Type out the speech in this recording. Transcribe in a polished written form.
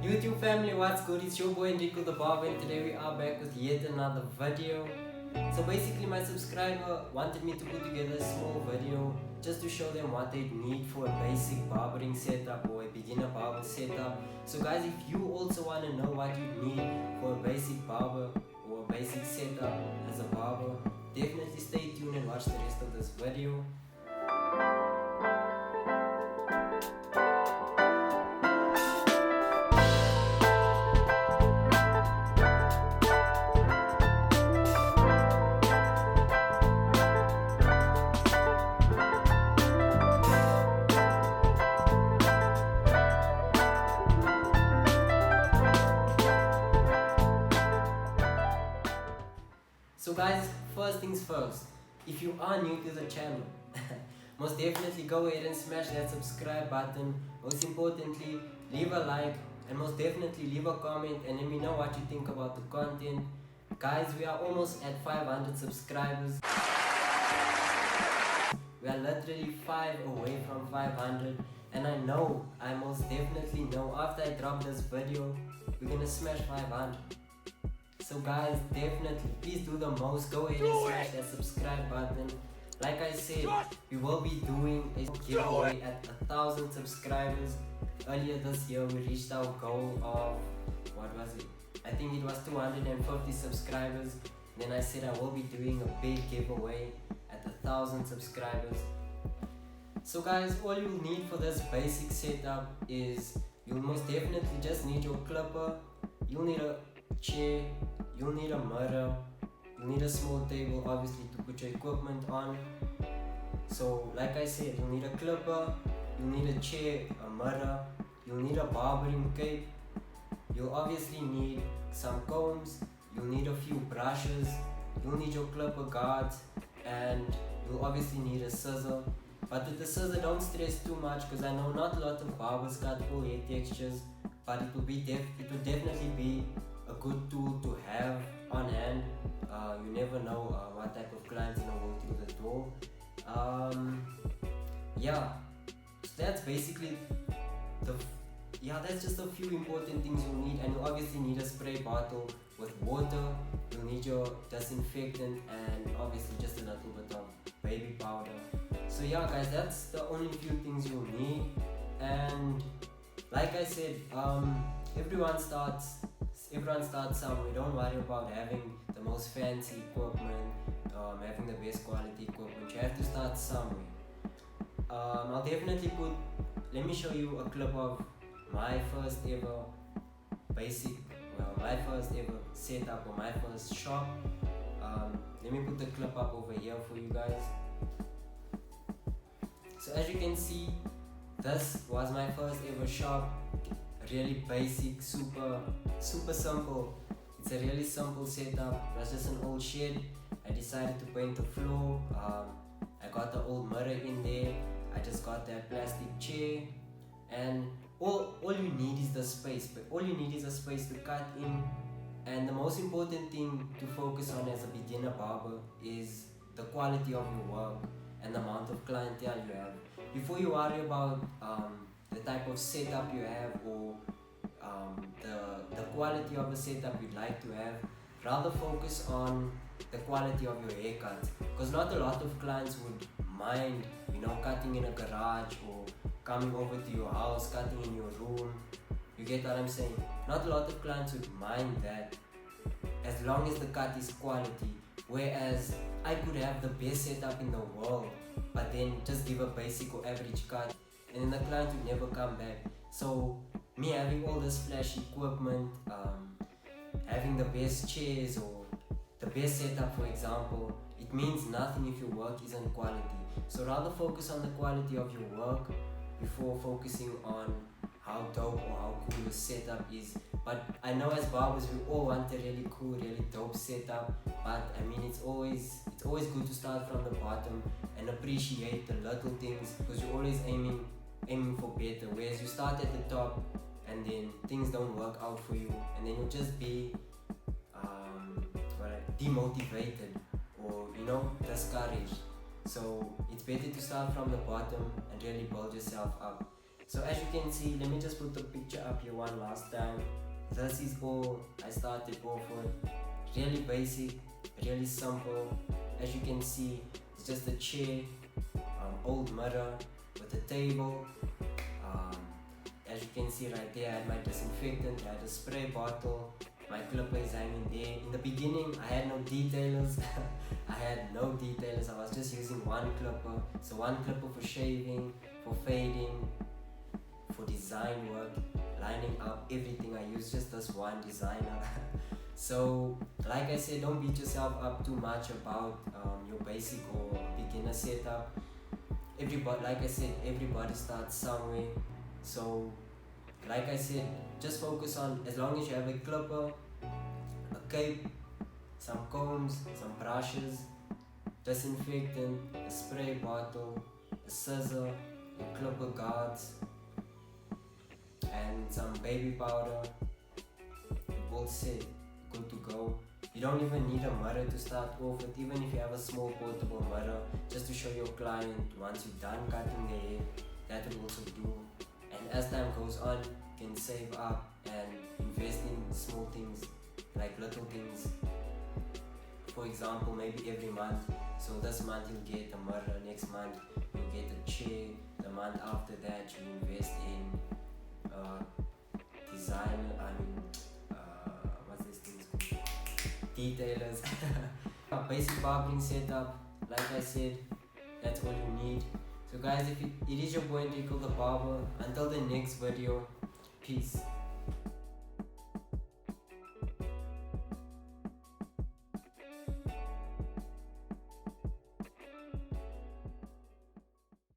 YouTube family, what's good? It's your boy Enrico the Barber, and today we are back with yet another video. So basically my subscriber wanted me to put together a small video just to show them what they need for a basic barbering setup or a beginner barber setup. So guys, if you also want to know what you need for a basic barber or a basic setup as a barber, definitely stay tuned and watch the rest of this video. So guys, first things first, if you are new to the channel, most definitely go ahead and smash that subscribe button. Most importantly, leave a like and most definitely leave a comment and let me know what you think about the content. Guys, we are almost at 500 subscribers. We are literally 5 away from 500, and I most definitely know after I drop this video, we're gonna smash 500. So guys, definitely please do the most. Go ahead and smash that subscribe button. Like I said, we will be doing a giveaway at 1,000 subscribers. Earlier this year we reached our goal of, what was it? I think it was 250 subscribers. Then I said I will be doing a big giveaway at 1,000 subscribers. So guys, all you'll need for this basic setup is you'll most definitely just need your clipper. You'll need a chair, you'll need a mirror, you'll need a small table obviously to put your equipment on. So like I said, you'll need a clipper, you'll need a chair, a mirror, you'll need a barbering cape, you'll obviously need some combs, you'll need a few brushes, you'll need your clipper guards, and you'll obviously need a scissor. But with the scissor, don't stress too much because I know not a lot of barbers cut full hair textures, but it will definitely be a good tool to have on hand. You never know what type of clients walk through the door. Yeah, so that's basically that's just a few important things you'll need. And you obviously need a spray bottle with water, you'll need your disinfectant, and obviously just a little bit of baby powder. So yeah guys, that's the only few things you'll need. And like I said, everyone starts somewhere. Don't worry about having the most fancy equipment, having the best quality equipment. You have to start somewhere. I'll definitely let me show you a clip of my first ever setup or my first shop. Let me put the clip up over here for you guys. So as you can see, this was my first ever shop. Really basic, super simple. It's a really simple setup. It was just an old shed. I decided to paint the floor. I got the old mirror in there. I just got that plastic chair, and all you need is the space. But all you need is a space to cut in. And the most important thing to focus on as a beginner barber is the quality of your work and the amount of clientele you have. Before you worry about the type of setup you have or the quality of the setup you'd like to have, rather focus on the quality of your haircuts, because not a lot of clients would mind cutting in a garage or coming over to your house, cutting in your room. You get what I'm saying? Not a lot of clients would mind that as long as the cut is quality. Whereas I could have the best setup in the world but then just give a basic or average cut, and then the client would never come back. So me having all this flashy equipment, having the best chairs or the best setup for example, it means nothing if your work isn't quality. So rather focus on the quality of your work before focusing on how dope or how cool your setup is. But I know as barbers we all want a really cool, really dope setup, but I mean it's always good to start from the bottom and appreciate the little things, because you're always aiming for better. Whereas you start at the top and then things don't work out for you, and then you'll just be demotivated or discouraged. So it's better to start from the bottom and really build yourself up. So as you can see, let me just put the picture up here one last time. This is all I started off with. Really basic, really simple. As you can see, it's just a chair, old mirror with a table. As you can see right there, I had my disinfectant, I had a spray bottle, my clipper is hanging there. In the beginning, I had no detailers. I was just using one clipper. So one clipper for shaving, for fading, for design work, lining up, everything. I use just this one designer. So like I said, don't beat yourself up too much about your basic or beginner setup. Like I said, everybody starts somewhere. So like I said, just focus on, as long as you have a clipper, a cape, some combs, some brushes, disinfectant, a spray bottle, a scissor, a clipper guards, and some baby powder, all set, good to go. You don't even need a mirror to start off with, even if you have a small portable mirror, just to show your client once you're done cutting their hair, that will also do. And as time goes on, you can save up and invest in small things, like little things. For example, maybe every month. So this month you'll get a mirror, next month you'll get a chair, the month after that you invest in detailers. A basic barbering setup, like I said, that's all you need. So guys, it is your boy Enrico the Barber. Until the next video, peace.